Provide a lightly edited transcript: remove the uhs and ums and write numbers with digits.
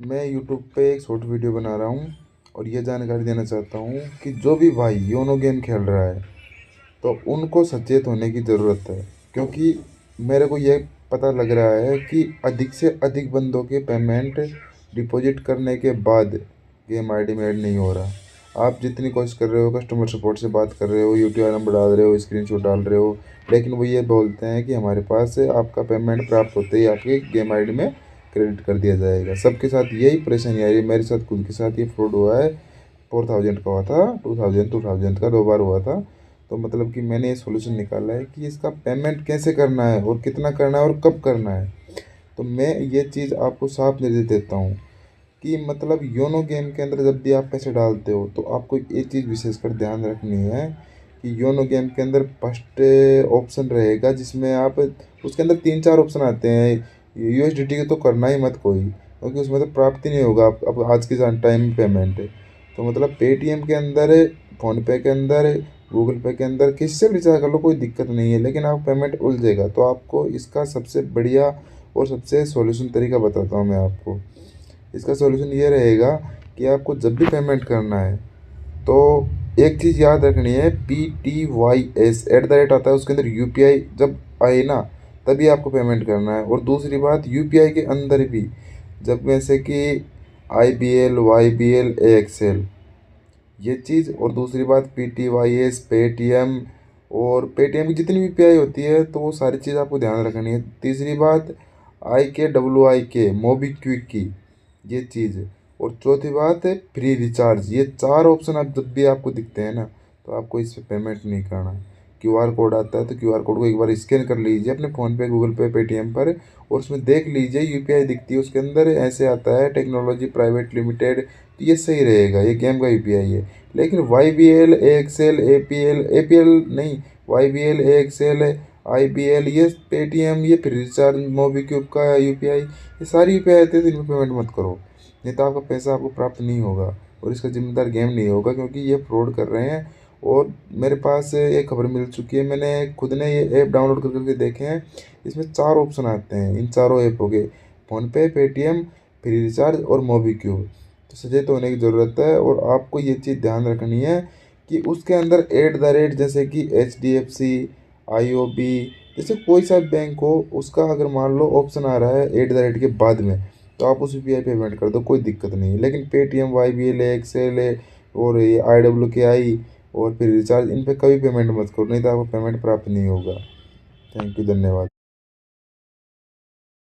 मैं यूट्यूब पे एक शॉर्ट वीडियो बना रहा हूँ और ये जानकारी देना चाहता हूँ कि जो भी भाई योनो गेम खेल रहा है तो उनको सचेत होने की ज़रूरत है। क्योंकि मेरे को ये पता लग रहा है कि अधिक से अधिक बंदों के पेमेंट डिपॉजिट करने के बाद गेम आईडी में ऐड नहीं हो रहा। आप जितनी कोशिश कर रहे हो, कस्टमर सपोर्ट से बात कर रहे हो, यूटीआर नंबर डाल रहे हो, स्क्रीनशॉट डाल रहे हो, लेकिन वो ये बोलते हैं कि हमारे पास आपका पेमेंट प्राप्त होते ही आपके गेम आईडी में क्रेडिट कर दिया जाएगा। सबके साथ यही परेशानी आ रही है, मेरे साथ खुद के साथ ये फ्रॉड हुआ है। 4000 का हुआ था, 2000 का 2 बार हुआ था। तो मतलब कि मैंने ये सॉल्यूशन निकाला है कि इसका पेमेंट कैसे करना है और कितना करना है और कब करना है। तो मैं ये चीज़ आपको साफ निर्देश देता हूँ कि मतलब योनो गेम के अंदर जब भी आप पैसे डालते हो तो आपको एक चीज़ विशेषकर ध्यान रखनी है कि योनो गेम के अंदर फर्स्ट ऑप्शन रहेगा जिसमें आप, उसके अंदर 3-4 ऑप्शन आते हैं। यूएसडीटी के तो करना ही मत कोई, क्योंकि उसमें तो प्राप्ति नहीं होगा आप अब आज के टाइम पेमेंट। तो मतलब पेटीएम के अंदर, फ़ोनपे के अंदर, गूगल पे के अंदर किससे भी रिचार्ज कर लो, कोई दिक्कत नहीं है, लेकिन आप पेमेंट उलझेगा। तो आपको इसका सबसे बढ़िया और सबसे सॉल्यूशन तरीका बताता हूँ मैं आपको। इसका सॉल्यूशन ये रहेगा कि आपको जब भी पेमेंट करना है तो एक चीज़ याद रखनी है, PTYS @ आता है, उसके अंदर यूपीआई जब आए ना तभी आपको पेमेंट करना है। और दूसरी बात, यूपीआई के अंदर भी जब जैसे कि IBL, YBL, AXL ये चीज़, और दूसरी बात PTYS, पेटीएम, और पेटीएम की जितनी भी यूपीआई होती है तो वो सारी चीज़ आपको ध्यान रखनी है। तीसरी बात, IKWIK मोबीक्विक की ये चीज़। और चौथी बात है फ्री रिचार्ज। ये 4 ऑप्शन आप जब भी आपको दिखते हैं ना तो आपको इस पे पेमेंट नहीं करना। क्यूआर कोड आता है तो क्यूआर कोड को एक बार स्कैन कर लीजिए अपने फ़ोन पे, गूगल पे, पेटीएम पर, और उसमें देख लीजिए यूपीआई दिखती है, उसके अंदर ऐसे आता है टेक्नोलॉजी प्राइवेट लिमिटेड, तो ये सही रहेगा, ये गेम का यूपीआई है। लेकिन YBL, AXL, APL, APL नहीं, YBL, AXL, IBL, ये पेटीएम, ये फ्री रिचार्ज, मोबीक्विक का यूपीआई, ये सारी यूपीआई आती है तो इनमें पेमेंट मत करो, नहीं तो आपका पैसा आपको प्राप्त नहीं होगा और इसका जिम्मेदार गेम नहीं होगा, क्योंकि ये फ्रॉड कर रहे हैं। और मेरे पास ये खबर मिल चुकी है, मैंने खुद ने ये ऐप डाउनलोड करके देखे हैं। इसमें 4 ऑप्शन आते हैं, इन चारों ऐप हो गए फ़ोनपे, पेटीएम, फ्री रिचार्ज और मोबीक्विक। तो सचेत होने की ज़रूरत है और आपको ये चीज़ ध्यान रखनी है कि उसके अंदर जैसे कि HDFC, IOB, जैसे कोई सा बैंक हो उसका अगर मान लो ऑप्शन आ रहा है @ के बाद में, तो आप उस यूपीआई पेमेंट कर दो, कोई दिक्कत नहीं है। लेकिन पेटीएम, YBL, एक्सेल और ये IWKI और फिर रिचार्ज, इन पे कभी पेमेंट मत करो, नहीं तो आपको पेमेंट प्राप्त नहीं होगा। थैंक यू, धन्यवाद।